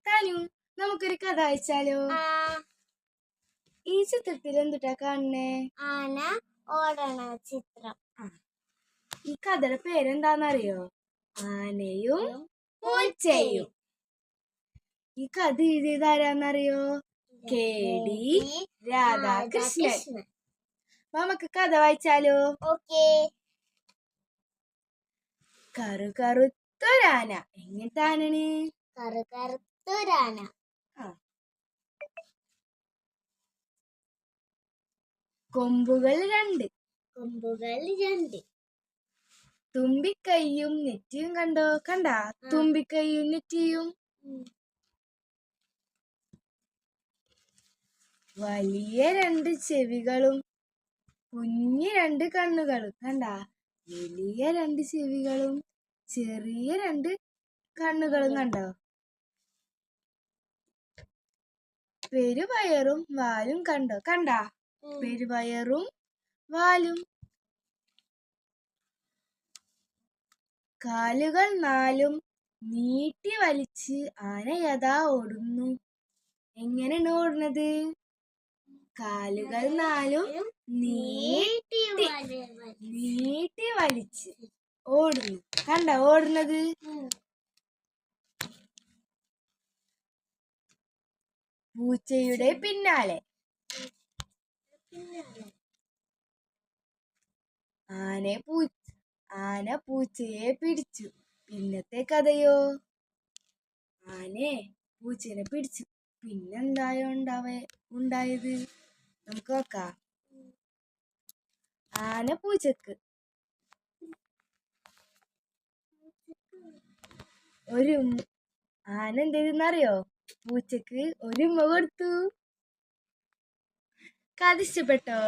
താനു, നമുക്കൊരു കഥ അയച്ചാലോ? ഈ ചിത്രത്തിൽ എന്തുട്ടാ കാണണേ? ആന ഓടണ ചിത്രം. ഈ കഥയുടെ പേരെന്താന്നറിയോ? ആനയും പൂച്ചയും. ഈ കഥ എഴുതിയത് ആരാന്നറിയോ? KD രാധാകൃഷ്ണൻ. നമുക്ക് കഥ വായിച്ചാലോ? ഓക്കേ. കറുകറുത്തൊരാന. എങ്ങനത്തെ ആനയാണ്? കറുകറുത്തൊരാന. കൊമ്പുകൾ രണ്ട്. തുമ്പിക്കൈയും നെറ്റിയും കണ്ടോ? കണ്ടാ തുമ്പിക്കൈയും നെറ്റിയും. വലിയ രണ്ട് ചെവികളും കുഞ്ഞു രണ്ട് കണ്ണുകളും. കണ്ടാ വലിയ രണ്ട് ചെവികളും ചെറിയ രണ്ട് കണ്ണുകളും. കണ്ടോ? പെരുവയറും വാലും. കണ്ടോ? കണ്ടാ പെരുവയറും വാലും. കാലുകൾ നാലും നീട്ടി വലിച്ച് ആന യഥാ ഓടുന്നു. എങ്ങനെയാണ് ഓടുന്നത്? കാലുകൾ നാലും നീട്ടി വലിച്ച് ഓടുന്നു. കണ്ട ഓടുന്നത്? പൂച്ചയുടെ പിന്നാലെ. ആന പൂച്ചയെ പിടിച്ചു. പിന്നത്തെ കഥയോ? ആനയെ പൂച്ചനെ പിടിച്ചു. പിന്നെന്തായോ ഉണ്ടായത്? നമുക്ക് നോക്കാം. ആന പൂച്ചക്ക് ആന എന്തെന്നറിയോ? പൂച്ചക്ക് ഒരു ഉമ്മ കൊടുത്തു. കഥ ഇഷ്ടപ്പെട്ടോ?